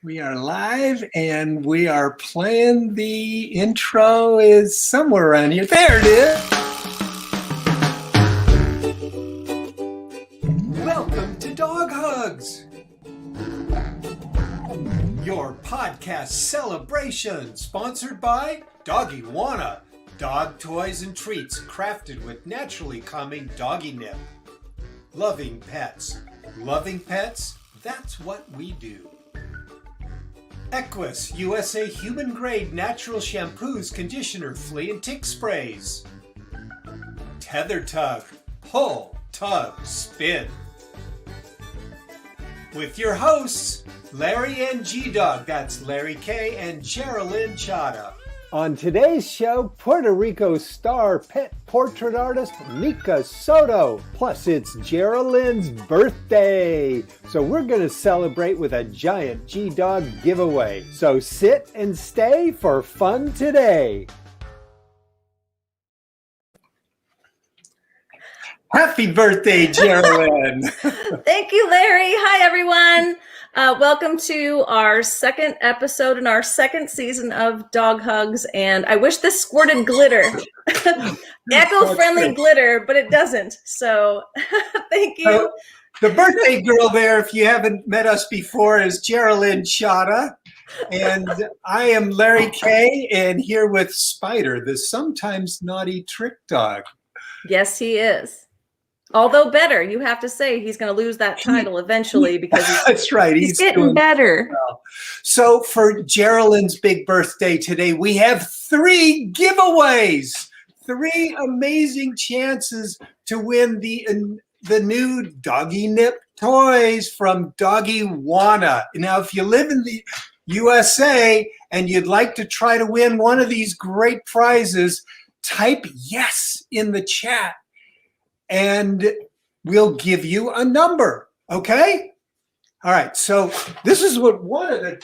We are live and we are playing. The intro is somewhere around here. There it is. Welcome to Dog Hugs, your podcast celebration, sponsored by Doggy Wanna, dog toys and treats crafted with naturally calming doggy nip. Loving pets, that's what we do. Equus USA human grade natural shampoos, conditioner, flea and tick sprays. Tether Tug, pull, tug, spin. With your hosts, Larry and G-Dog, that's Larry Kay and Geralynn Chada. On today's show, Puerto Rico star pet portrait artist Mika Soto. Plus, it's Geralynn's birthday. So we're going to celebrate with a giant G-Dog giveaway. So sit and stay for fun today. Happy birthday, Geralynn. Thank you, Larry. Hi, everyone. Welcome to our second episode in our second season of Dog Hugs. And I wish this squirted glitter, eco-friendly glitter, but it doesn't. So thank you. The birthday girl there, if you haven't met us before, is Geralynn Chada. And I am Larry Kay, and here with Spider, the sometimes naughty trick dog. Yes, he is. Although better, you have to say he's going to lose that title eventually because that's right. He's getting better. Well. So for Geralynn's big birthday today, we have 3 giveaways, 3 amazing chances to win the new doggy nip toys from Doggy Wanna. Now, if you live in the USA and you'd like to try to win one of these great prizes, type yes in the chat. And we'll give you a number, okay? All right, so this is what one of the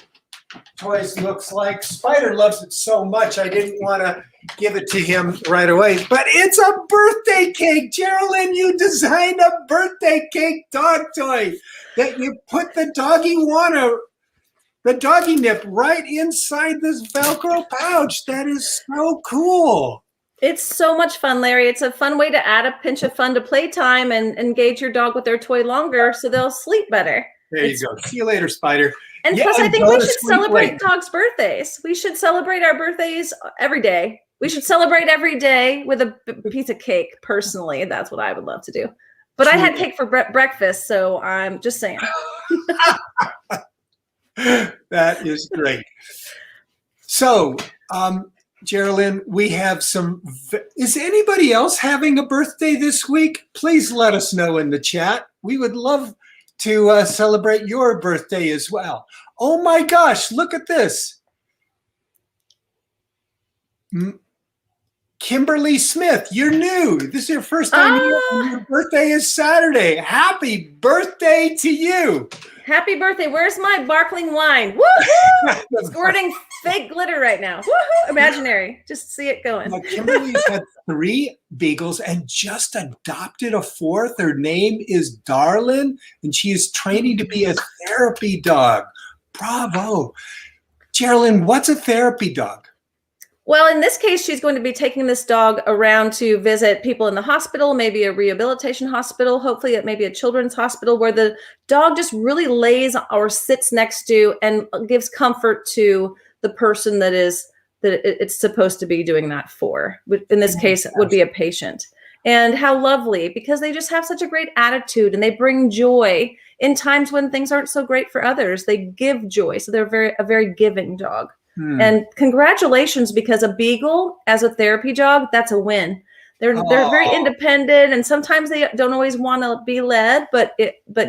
toys looks like. Spider loves it so much, I didn't want to give it to him right away. But it's a birthday cake. Geralynn, you designed a birthday cake dog toy that you put the doggy nip right inside this Velcro pouch. That is so cool. It's so much fun, Larry. It's a fun way to add a pinch of fun to playtime and engage your dog with their toy longer so they'll sleep better. There you go. See you later, Spider. And plus, I think we should celebrate dogs' birthdays. We should celebrate our birthdays every day. We should celebrate every day with a piece of cake, personally. That's what I would love to do. But I had cake for breakfast, so I'm just saying. That is great. So, Geralynn, we have some. Is anybody else having a birthday this week? Please let us know in the chat. We would love to celebrate your birthday as well. Oh my gosh, look at this. Kimberly Smith, you're new. This is your first time here, and your birthday is Saturday. Happy birthday to you. Happy birthday. Where's my sparkling wine? Woohoo! Squirting fake glitter right now. Woohoo! Imaginary. Just see it going. Now, Kimberly's had 3 beagles and just adopted a 4th. Her name is Darlin, and she is training to be a therapy dog. Bravo. Geralynn, what's a therapy dog? Well, in this case, she's going to be taking this dog around to visit people in the hospital, maybe a rehabilitation hospital, hopefully it may be a children's hospital, where the dog just really lays or sits next to and gives comfort to the person that it's supposed to be doing that for. In this case, it would be a patient. And how lovely, because they just have such a great attitude and they bring joy in times when things aren't so great for others. They give joy. So they're a very giving dog. And congratulations, because a beagle as a therapy dog, that's a win. They're very independent, and sometimes they don't always want to be led, but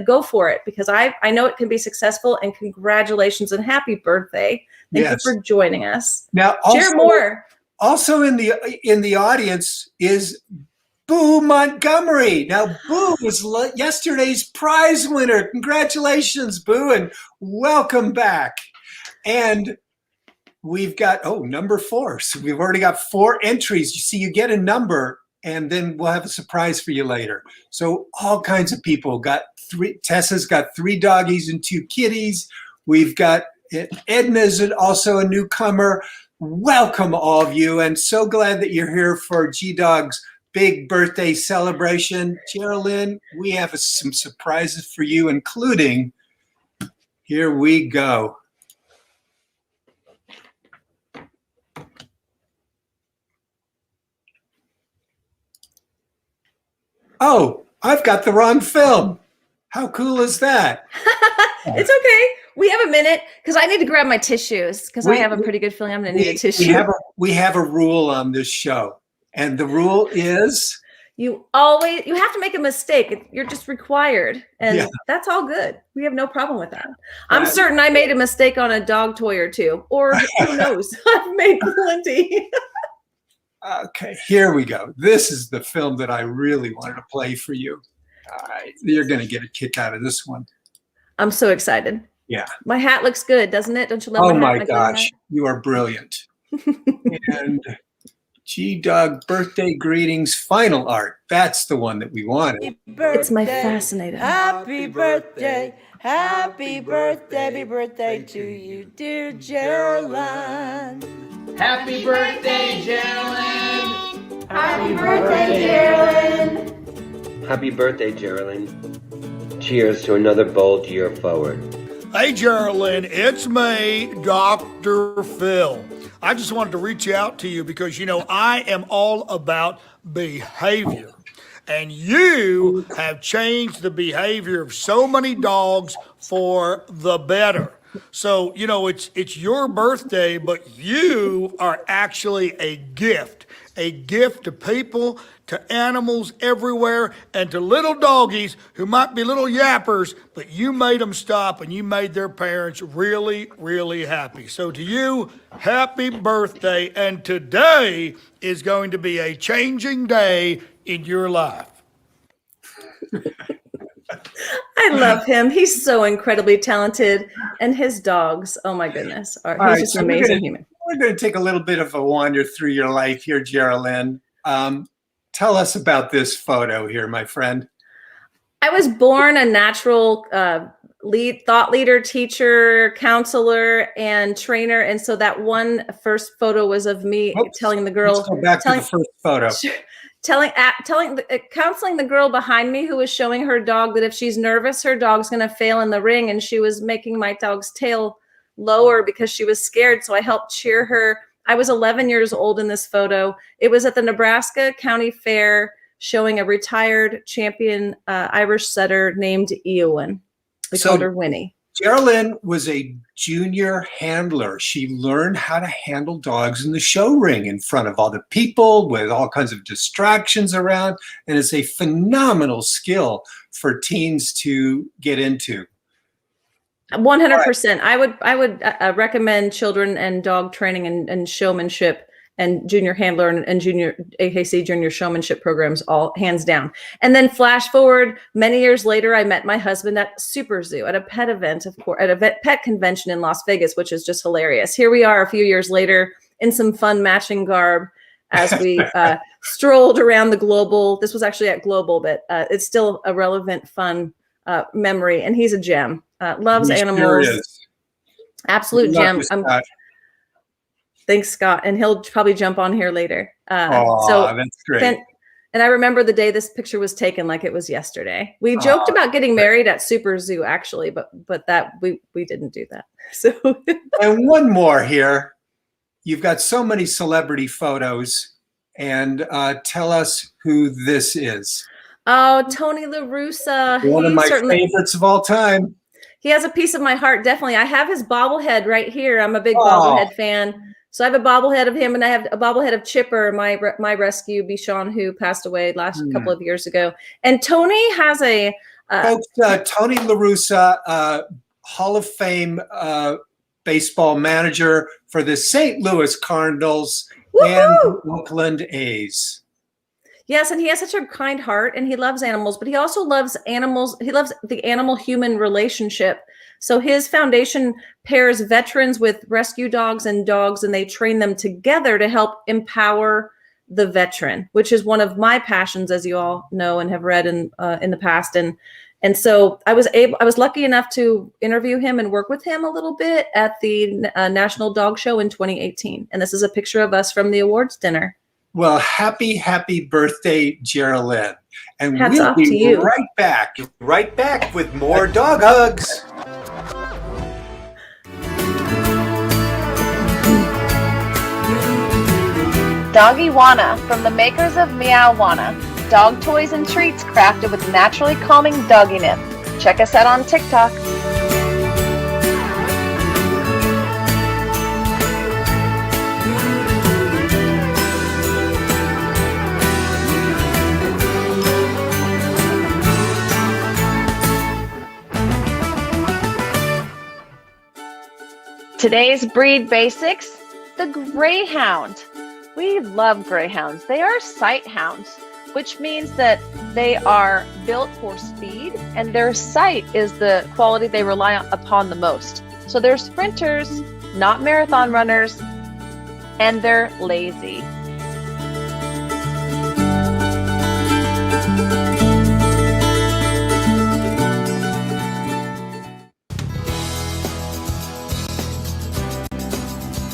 go for it, because I know it can be successful. And congratulations and happy birthday. Thank you for joining us. Now, share more. Also in the audience is Boo Montgomery. Now, Boo was yesterday's prize winner. Congratulations, Boo, and welcome back. And we've got, number 4. So we've already got 4 entries. You see, you get a number, and then we'll have a surprise for you later. So all kinds of people got 3. Tessa's got 3 doggies and 2 kitties. We've got Edna is also a newcomer. Welcome, all of you, and so glad that you're here for G-Dog's big birthday celebration. Geralynn, we have some surprises for you, including, here we go. Oh, I've got the wrong film. How cool is that? It's okay. We have a minute because I need to grab my tissues because I have a pretty good feeling I'm going to need a tissue. We have a rule on this show, and the rule is you have to make a mistake. You're just required, and that's all good. We have no problem with that. I'm certain I made a mistake on a dog toy or two, or who knows? I've made plenty. Okay, here we go. This is the film that I really wanted to play for you. All right, you're going to get a kick out of this one. I'm so excited. Yeah. My hat looks good, doesn't it? Don't you love my hat? Oh my gosh, you are brilliant. And G-Dog birthday greetings final art. That's the one that we wanted. It's my fascinator. Happy birthday. Happy birthday to you, dear Geralynn. Happy birthday, Geralynn. Happy birthday, Geralynn. Happy birthday, Geralynn. Cheers to another bold year forward. Hey, Geralynn, it's me, Dr. Phil. I just wanted to reach out to you because, you know, I am all about behavior. And you have changed the behavior of so many dogs for the better. So, you know, it's your birthday, but you are actually a gift to people, to animals everywhere, and to little doggies who might be little yappers, but you made them stop and you made their parents really, really happy. So to you, happy birthday. And today is going to be a changing day in your life. I love him. He's so incredibly talented. And his dogs, oh my goodness, he's just an amazing human. We're going to take a little bit of a wander through your life here, Geralynn. Tell us about this photo here, my friend. I was born a natural thought leader, teacher, counselor, and trainer. And so that one first photo was of me telling the girl. Let's go back to the first photo. Counseling the girl behind me who was showing her dog that if she's nervous, her dog's going to fail in the ring. And she was making my dog's tail lower because she was scared. So I helped cheer her. I was 11 years old in this photo. It was at the Nebraska County Fair showing a retired champion Irish setter named Eowyn. We called her Winnie. Geralynn was a junior handler. She learned how to handle dogs in the show ring in front of other people with all kinds of distractions around. And it's a phenomenal skill for teens to get into. 100%. I would recommend children and dog training and showmanship and junior handler and junior AKC junior showmanship programs, all hands down. And then flash forward many years later, I met my husband at Super Zoo at a pet event, of course, at a pet convention in Las Vegas, which is just hilarious. Here we are a few years later in some fun matching garb as we strolled around the Global. This was actually at Global, but it's still a relevant, fun memory. And he's a gem. Loves animals. Sure, absolute gem. Thanks, Scott. And he'll probably jump on here later. So that's great. And I remember the day this picture was taken like it was yesterday. We joked about getting married at Super Zoo, actually, but that we didn't do that. So and one more here. You've got so many celebrity photos, and tell us who this is. Oh, Tony La Russa. One of my favorites of all time. He has a piece of my heart, definitely. I have his bobblehead right here. I'm a big bobblehead fan. So I have a bobblehead of him, and I have a bobblehead of Chipper, my rescue Bichon, who passed away last couple of years ago. And Tony has a folks. Tony La Russa, Hall of Fame baseball manager for the St. Louis Cardinals and Oakland A's. Yes, and he has such a kind heart, and he loves animals, but he also loves animals. He loves the animal-human relationship. So his foundation pairs veterans with rescue dogs, and they train them together to help empower the veteran, which is one of my passions, as you all know and have read in the past. And And so I was lucky enough to interview him and work with him a little bit at the National Dog Show in 2018. And this is a picture of us from the awards dinner. Well, happy birthday, Geralynn. And Hats we'll off to be you. right back with more dog hugs. Doggywana from the makers of Meowwana. Dog toys and treats crafted with naturally calming dogginess. Check us out on TikTok. Today's breed basics, the Greyhound. We love Greyhounds. They are sight hounds, which means that they are built for speed, and their sight is the quality they rely upon the most. So they're sprinters, not marathon runners, and they're lazy.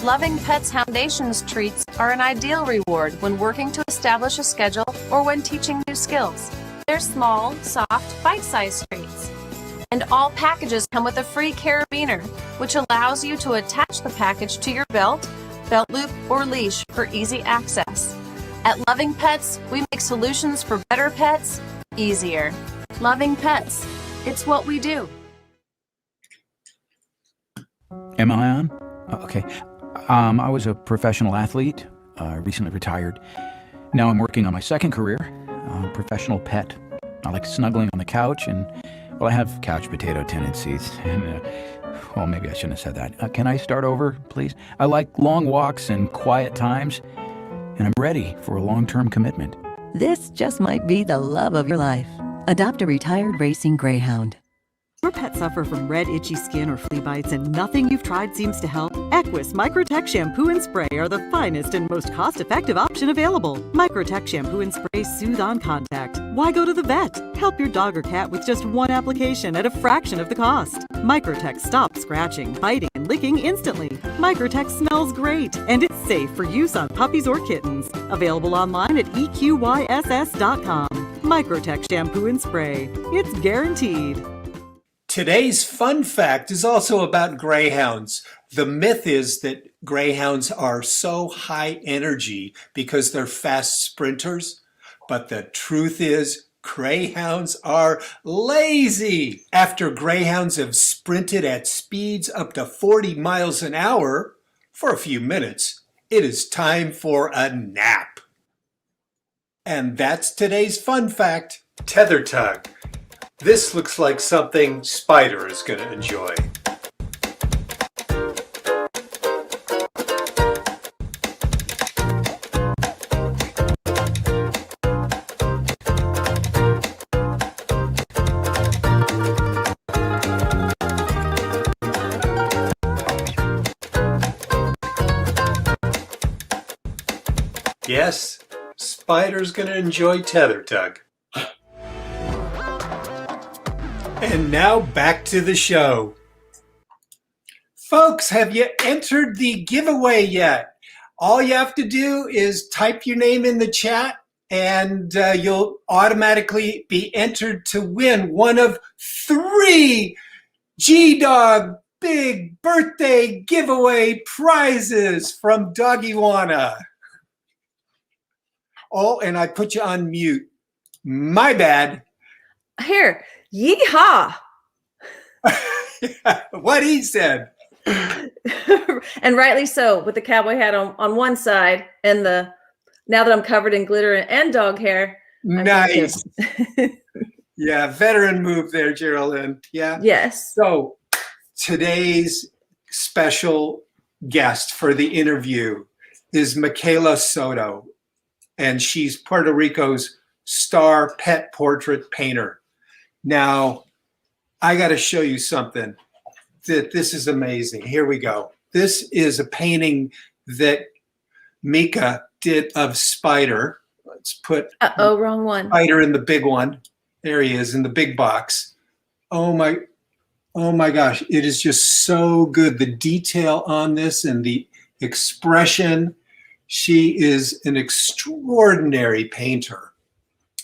Loving Pets Foundation's treats are an ideal reward when working to establish a schedule or when teaching new skills. They're small, soft, bite-sized treats. And all packages come with a free carabiner, which allows you to attach the package to your belt loop, or leash for easy access. At Loving Pets, we make solutions for better pets easier. Loving Pets, it's what we do. Am I on? Okay. I was a professional athlete, recently retired. Now I'm working on my second career, professional pet. I like snuggling on the couch, and, well, I have couch potato tendencies. And, well, maybe I shouldn't have said that. Can I start over, please? I like long walks and quiet times, and I'm ready for a long-term commitment. This just might be the love of your life. Adopt a retired racing greyhound. Your pet suffer from red, itchy skin or flea bites and nothing you've tried seems to help? Equus Microtech Shampoo and Spray are the finest and most cost-effective option available. Microtech Shampoo and Spray soothe on contact. Why go to the vet? Help your dog or cat with just one application at a fraction of the cost. Microtech stops scratching, biting, and licking instantly. Microtech smells great, and it's safe for use on puppies or kittens. Available online at eqyss.com. Microtech Shampoo and Spray. It's guaranteed. Today's fun fact is also about greyhounds. The myth is that greyhounds are so high energy because they're fast sprinters, but the truth is greyhounds are lazy. After greyhounds have sprinted at speeds up to 40 miles an hour for a few minutes, it is time for a nap. And that's today's fun fact. Tether tug. This looks like something Spider is going to enjoy. Yes, Spider's going to enjoy tether tug. And now back to the show. Folks, have you entered the giveaway yet? All you have to do is type your name in the chat and you'll automatically be entered to win one of 3 G-Dog Big Birthday Giveaway prizes from Doggywana. Oh, and I put you on mute. My bad. Here. Yeehaw! What he said. And rightly so, with the cowboy hat on one side, and now that I'm covered in glitter and dog hair. Nice. Yeah, veteran move there, Geralynn. Yeah. Yes. So today's special guest for the interview is Michaela Soto, and she's Puerto Rico's star pet portrait painter. Now, I got to show you something. This is amazing. Here we go. This is a painting that Mika did of Spider. Let's put wrong one. Spider in the big one. There he is in the big box. Oh my gosh, it is just so good. The detail on this and the expression. She is an extraordinary painter.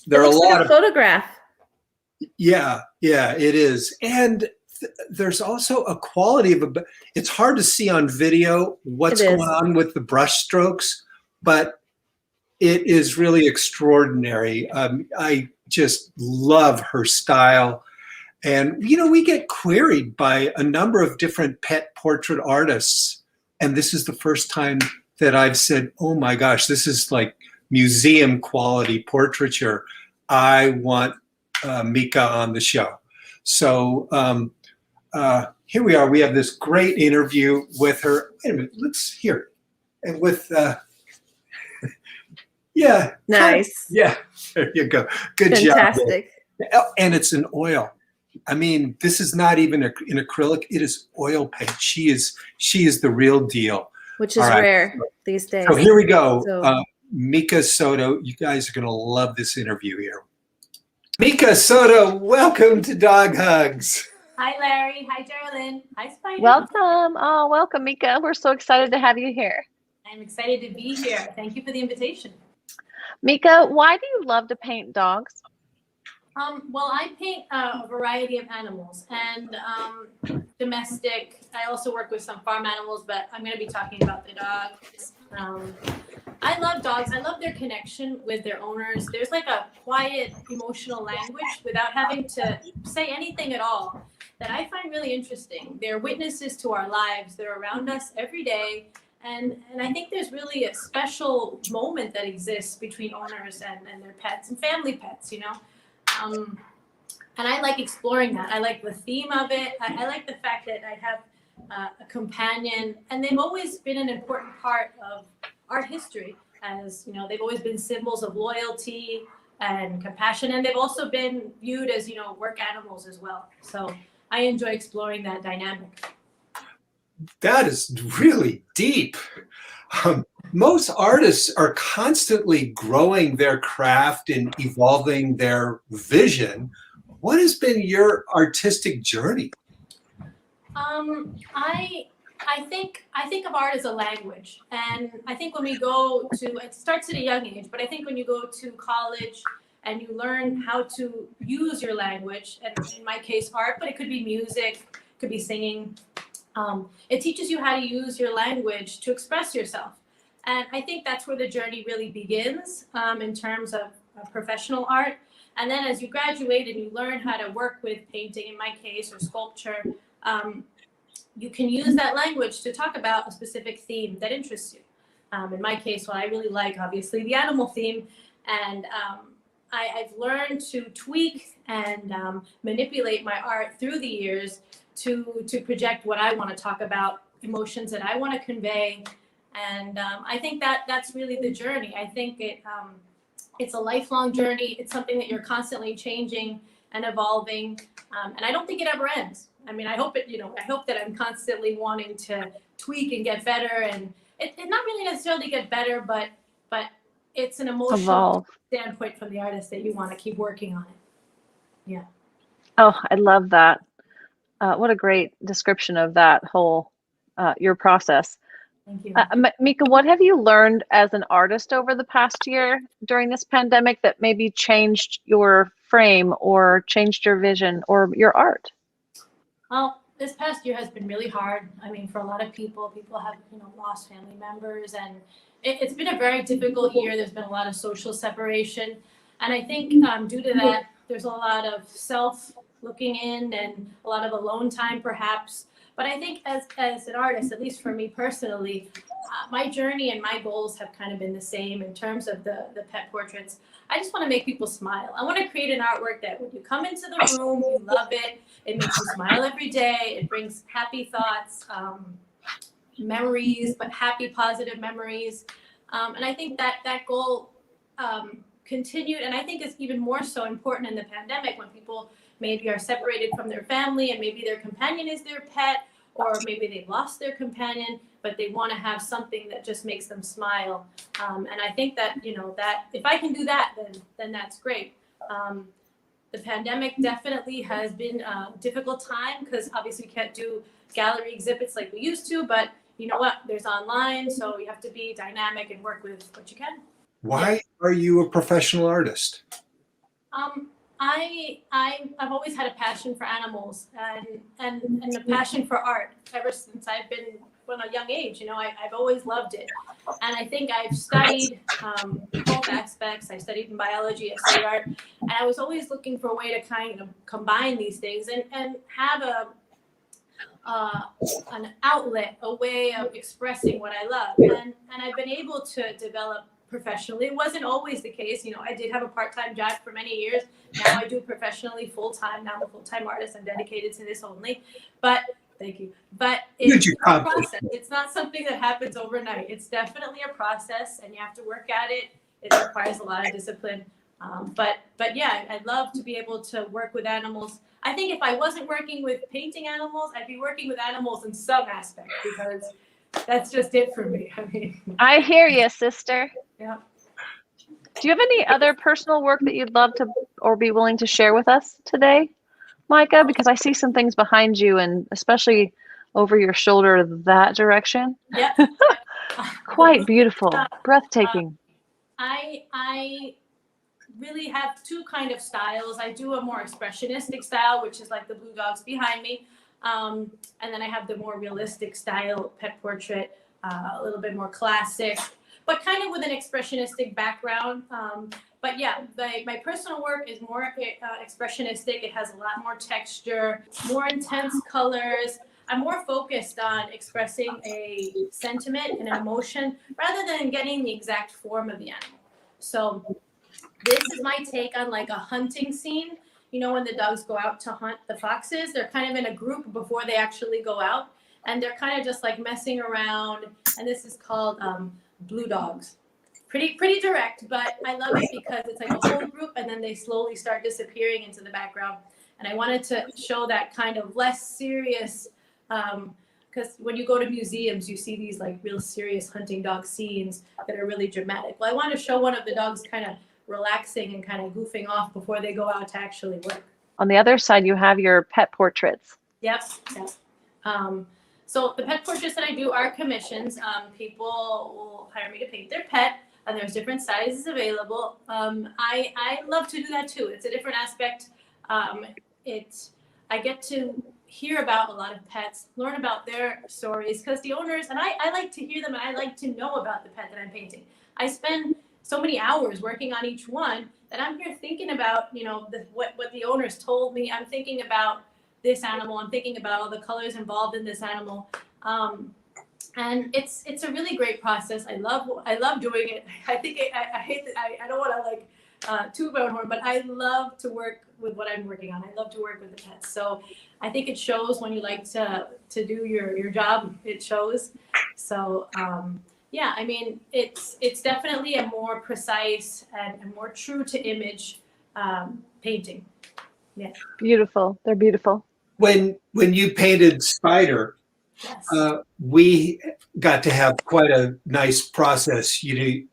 There It are a looks like lot a of photograph. yeah, it is. And there's also a quality of it's hard to see on video what's It is. going on with the brush strokes, but it is really extraordinary. I just love her style. And, we get queried by a number of different pet portrait artists. And this is the first time that I've said, oh my gosh, this is like museum quality portraiture. I want Mika on the show. So here we are. We have this great interview with her. Wait a minute, let's hear. And with, yeah. Nice. Yeah, there you go. Good job. Fantastic. And it's an oil. I mean, this is not even an acrylic. It is oil paint. She is the real deal. Which is rare these days. So here we go. So- Mika Soto. You guys are going to love this interview here. Mika Soto, welcome to Dog Hugs. Hi, Larry. Hi, Geralynn. Hi, Spider. Welcome. Oh, welcome, Mika. We're so excited to have you here. I'm excited to be here. Thank you for the invitation. Mika, why do you love to paint dogs? Well, I paint a variety of animals and domestic. I also work with some farm animals, but I'm going to be talking about the dogs. I love dogs. I love their connection with their owners. There's like a quiet, emotional language without having to say anything at all that I find really interesting. They're witnesses to our lives. They're around us every day. And I think there's really a special moment that exists between owners and their pets and family pets, And I like exploring that. I like the theme of it. I like the fact that I have a companion, and they've always been an important part of art history. As they've always been symbols of loyalty and compassion, and they've also been viewed as work animals as well. So I enjoy exploring that dynamic. That is really deep. Most artists are constantly growing their craft and evolving their vision. What has been your artistic journey? I think of art as a language, and I think when we go to, it starts at a young age, but I think when you go to college and you learn how to use your language, and in my case art, but it could be music, it could be singing, it teaches you how to use your language to express yourself. And I think that's where the journey really begins in terms of professional art. And then as you graduate and you learn how to work with painting, in my case, or sculpture, you can use that language to talk about a specific theme that interests you. In my case, what I really like, obviously, the animal theme. And I've learned to tweak and manipulate my art through the years to project what I want to talk about, emotions that I want to convey. And I think that's really the journey. I think it's a lifelong journey. It's something that you're constantly changing and evolving. And I don't think it ever ends. I mean, I hope I hope that I'm constantly wanting to tweak and get better, and it not really necessarily get better, but it's an emotional standpoint from the artist that you want to keep working on it. Yeah. Oh, I love that. What a great description of that whole, your process. Thank you. Mika, what have you learned as an artist over the past year during this pandemic that maybe changed your frame or changed your vision or your art? Well, this past year has been really hard. I mean, for a lot of people have, lost family members, and it's been a very difficult year. There's been a lot of social separation. And I think due to that, there's a lot of self-looking in and a lot of alone time, perhaps. But I think as an artist, at least for me personally, my journey and my goals have kind of been the same in terms of the pet portraits. I just want to make people smile. I want to create an artwork that when you come into the room, you love it. It makes you smile every day. It brings happy thoughts, memories, but happy, positive memories. And I think that goal continued. And I think it's even more so important in the pandemic when people maybe are separated from their family and maybe their companion is their pet, or maybe they've lost their companion, but they want to have something that just makes them smile. And I think that, that if I can do that, then that's great. The pandemic definitely has been a difficult time because obviously we can't do gallery exhibits like we used to, but you know what? There's online, so you have to be dynamic and work with what you can. Why are you a professional artist? I've always had a passion for animals and a passion for art ever since I've been from a young age. You know, I've always loved it. And I think I've studied both aspects. I studied in biology, I studied art, and I was always looking for a way to kind of combine these things and have an outlet, a way of expressing what I love. And I've been able to develop professionally. It wasn't always the case. You know, I did have a part-time job for many years. Now I do professionally full-time. Now I'm a full-time artist. I'm dedicated to this only. But thank you. But it's a process. It's not something that happens overnight. It's definitely a process, and you have to work at it. It requires a lot of discipline. But yeah, I'd love to be able to work with animals. I think if I wasn't working with painting animals, I'd be working with animals in some aspect because that's just it for me. I mean, I hear you, sister. Yeah. Do you have any other personal work that you'd love to or be willing to share with us today, Micah? Because I see some things behind you and especially over your shoulder that direction. Yeah. Quite beautiful, breathtaking. I really have two kind of styles. I do a more expressionistic style, which is like the blue dogs behind me. And then I have the more realistic style pet portrait, a little bit more classic, but kind of with an expressionistic background. But yeah, my personal work is more expressionistic. It has a lot more texture, more intense colors. I'm more focused on expressing a sentiment and an emotion rather than getting the exact form of the animal. So this is my take on like a hunting scene. You know, when the dogs go out to hunt the foxes, they're kind of in a group before they actually go out. And they're kind of just like messing around. And this is called blue dogs. Pretty direct, but I love it because it's like a whole group and then they slowly start disappearing into the background. And I wanted to show that kind of less serious, because when you go to museums, you see these like real serious hunting dog scenes that are really dramatic. Well, I want to show one of the dogs kind of relaxing and kind of goofing off before they go out to actually work. On the other side, you have your pet portraits. Yep. So the pet portraits that I do are commissions. People will hire me to paint their pet, and there's different sizes available. I love to do that too. It's a different aspect. I get to hear about a lot of pets, learn about their stories, because the owners, and I like to hear them, and I like to know about the pet that I'm painting. I spend so many hours working on each one that I'm here thinking about, you know, what the owners told me. I'm thinking about this animal. I'm thinking about all the colors involved in this animal. And it's a really great process. I love doing it. I think I hate that. I don't want to like toot my own horn, but I love to work with what I'm working on. I love to work with the pets. So I think it shows when you like to do your job. It shows. So yeah, I mean, it's definitely a more precise and more true to image painting. Yeah. Beautiful. They're beautiful. When you painted Spider, yes. We got to have quite a nice process. You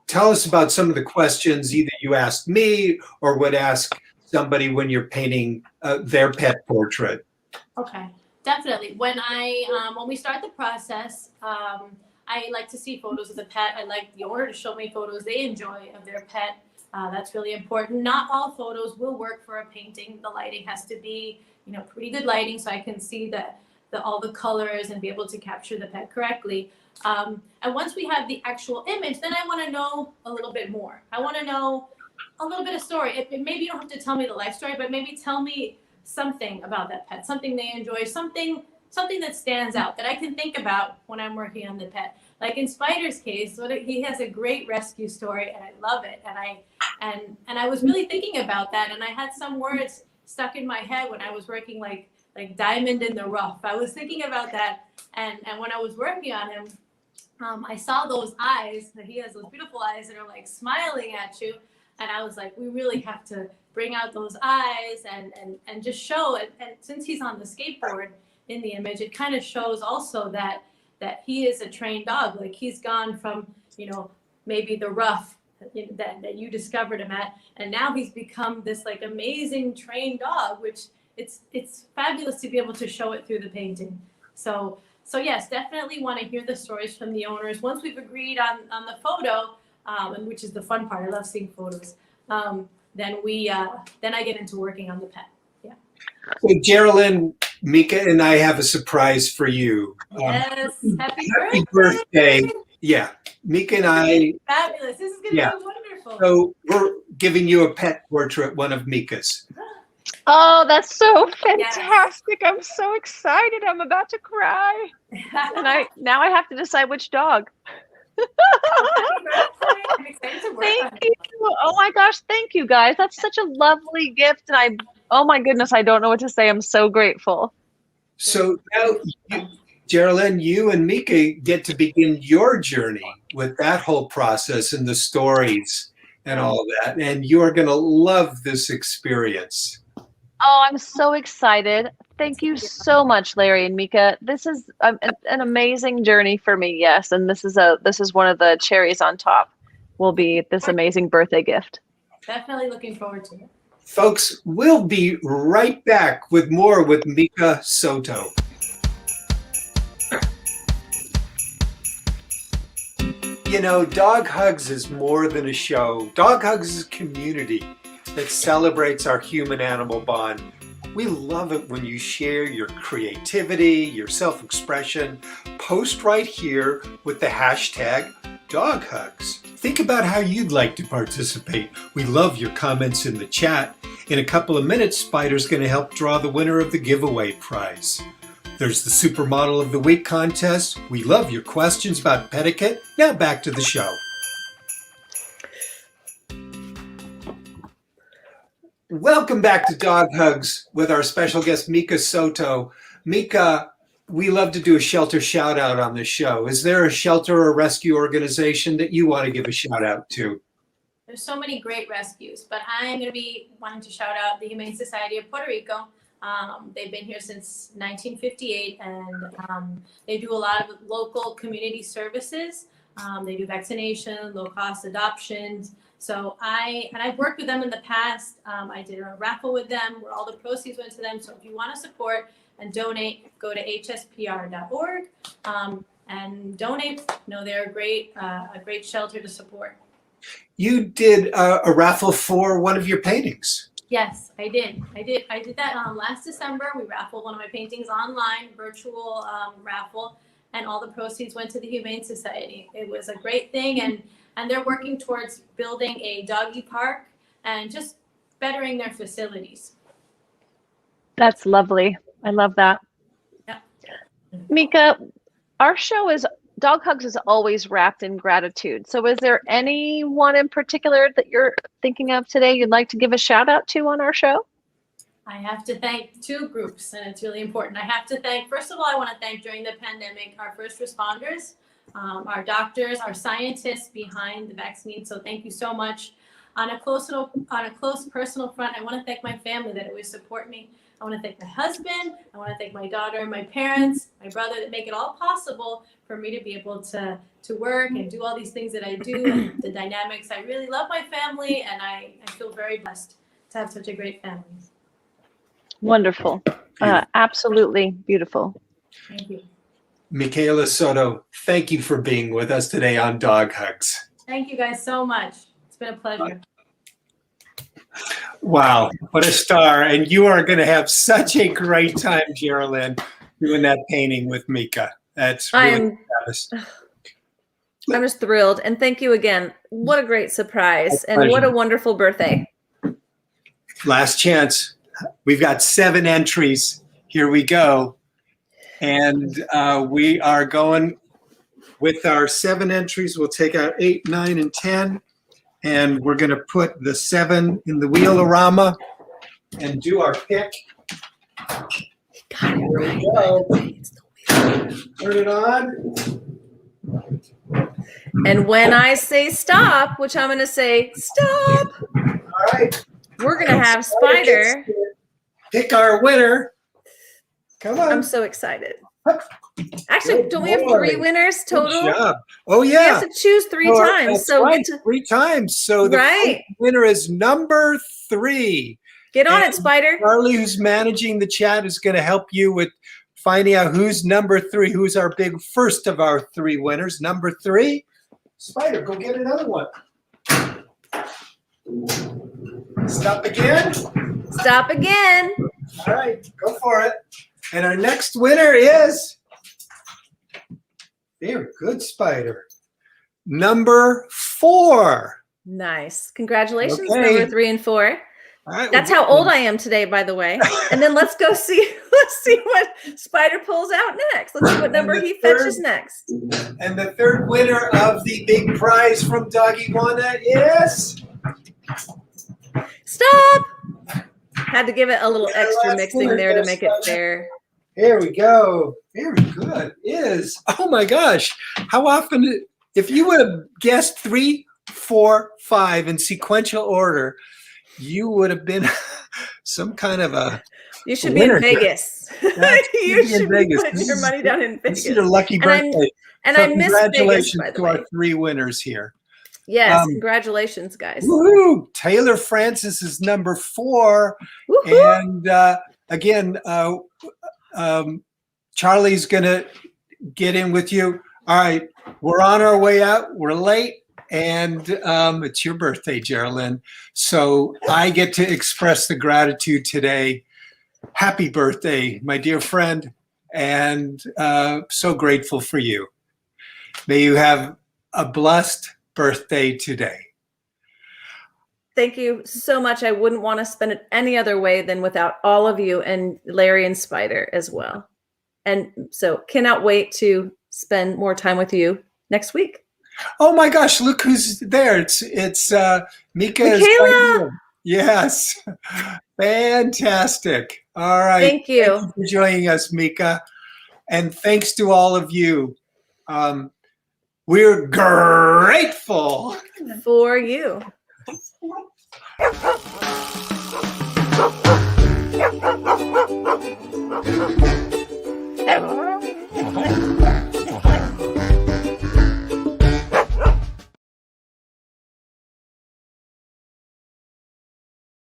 tell us about some of the questions either you asked me or would ask somebody when you're painting their pet portrait. Okay, definitely. When we start the process, I like to see photos of the pet. I like the owner to show me photos they enjoy of their pet. That's really important. Not all photos will work for a painting. The lighting has to be, you know, pretty good lighting so I can see all the colors and be able to capture the pet correctly. And once we have the actual image, then I want to know a little bit more. I want to know a little bit of story. Maybe you don't have to tell me the life story, but maybe tell me something about that pet, something they enjoy, something that stands out that I can think about when I'm working on the pet. Like in Spider's case, he has a great rescue story, and I love it. And I was really thinking about that, and I had some words stuck in my head when I was working like diamond in the rough. I was thinking about that, and when I was working on him, I saw those eyes, that he has those beautiful eyes that are like smiling at you, and I was like, we really have to bring out those eyes and just show it. And since he's on the skateboard in the image, it kind of shows also that he is a trained dog. Like he's gone from, you know, maybe the rough that you discovered him at, and now he's become this like amazing trained dog, which it's fabulous to be able to show it through the painting. So yes, definitely want to hear the stories from the owners. Once we've agreed on the photo, and which is the fun part, I love seeing photos. Then I get into working on the pet. Yeah. So Geralynn, Mika and I have a surprise for you. Yes, happy birthday. Yeah, Mika and I. Fabulous. This is going to be wonderful. So we're giving you a pet portrait, one of Mika's. Oh, that's so fantastic. Yes. I'm so excited. I'm about to cry. And now I have to decide which dog. Thank you. Oh my gosh, thank you guys. That's such a lovely gift. And oh my goodness, I don't know what to say. I'm so grateful. So now, Geralynn, you and Mika get to begin your journey with that whole process and the stories and all that. And you are going to love this experience. Oh, I'm so excited. Thank you so much, Larry and Mika. This is an amazing journey for me. Yes. And this is one of the cherries on top, will be this amazing birthday gift. Definitely looking forward to it. Folks, we'll be right back with more with Mika Soto. You know, Dog Hugs is more than a show. Dog Hugs is a community that celebrates our human-animal bond. We love it when you share your creativity, your self-expression. Post right here with the hashtag Dog Hugs. Think about how you'd like to participate. We love your comments in the chat. In a couple of minutes, Spider's going to help draw the winner of the giveaway prize. There's the Supermodel of the Week contest. We love your questions about etiquette. Now back to the show. Welcome back to Dog Hugs with our special guest, Mika Soto. Mika, we love to do a shelter shout out on this show. Is there a shelter or rescue organization that you want to give a shout out to? There's so many great rescues, but I'm going to be wanting to shout out the Humane Society of Puerto Rico. They've been here since 1958, and they do a lot of local community services. They do vaccination, low-cost adoptions. So I've worked with them in the past. I did a raffle with them where all the proceeds went to them. So if you want to support and donate, go to hspr.org and donate. They're a great shelter to support. You did a raffle for one of your paintings. Yes, I did. I did that last December. We raffled one of my paintings online, virtual raffle, and all the proceeds went to the Humane Society. It was a great thing, and they're working towards building a doggy park and just bettering their facilities. That's lovely. I love that. Yeah. Mika, our show Dog Hugs is always wrapped in gratitude. So is there anyone in particular that you're thinking of today you'd like to give a shout out to on our show? I have to thank two groups, and it's really important. I have to thank, first of all, I want to thank during the pandemic, our first responders, our doctors, our scientists behind the vaccine. So thank you so much. On a close personal front, I want to thank my family that always support me. I want to thank my husband. I want to thank my daughter, my parents, my brother that make it all possible for me to be able to work and do all these things that I do, and the dynamics. I really love my family, and I feel very blessed to have such a great family. Wonderful. Absolutely beautiful. Thank you. Mika Soto, thank you for being with us today on Dog Hugs. Thank you guys so much. It's been a pleasure. Wow, what a star. And you are going to have such a great time, Geralynn, doing that painting with Mika. That's really fabulous. I'm just thrilled. And thank you again. What a great surprise. And what a wonderful birthday. Last chance. We've got 7 entries. Here we go. And we are going with our 7 entries. We'll take out 8, 9, and 10. And we're going to put the 7 in the wheelorama and do our pick. Got it right. We go. Turn it on. And when I say stop, which I'm going to say stop, all right, we're going to have Spider pick our winner. Come on. I'm so excited. Actually, Actually, don't we have 3 winners total? Good job. Oh, We yeah. have to choose 3 Oh, times. that's So right, get to 3 times. So the Right. first winner is number 3. get on it, And Spider. Charlie, who's managing the chat, is going to help you with finding out who's number 3, who's our big first of our 3 winners. Number 3, Spider, go get another one. Stop again. Stop again. All right, go for it. And our next winner is, very good, Spider, number 4. Nice. Congratulations, Okay. number 3 and 4. All right, That's well, how old I am today, by the way. And then let's see what Spider pulls out next. Let's see what number he fetches next. And the third winner of the big prize from Doggy Wanna is, Stop. Had to give it a little Yeah, extra last mixing winner there to goes make it Spider. fair. here we go. Very good. Is, oh my gosh, how often, if you would have guessed 3, 4, 5 in sequential order, you would have been some kind of a You should be in winner here. Vegas. That's You in should be Vegas. putting This your is- money down in This Vegas. is your lucky And I'm- birthday. And So I miss Vegas, congratulations by the to way. our 3 winners here. Yes, congratulations, guys. Woohoo! Taylor Francis is number 4. Woohoo! And again, Charlie's going to get in with you. All right, we're on our way out. We're late. And it's your birthday, Geralynn. So I get to express the gratitude today. Happy birthday, my dear friend. And so grateful for you. May you have a blessed birthday today. Thank you so much. I wouldn't want to spend it any other way than without all of you and Larry and Spider as well. And so cannot wait to spend more time with you next week. Oh my gosh, look who's there. It's Mika. is Michaela! right here. Yes. Fantastic. All right. Thank you. Thank you for joining us, Mika. And thanks to all of you. We're grateful For you.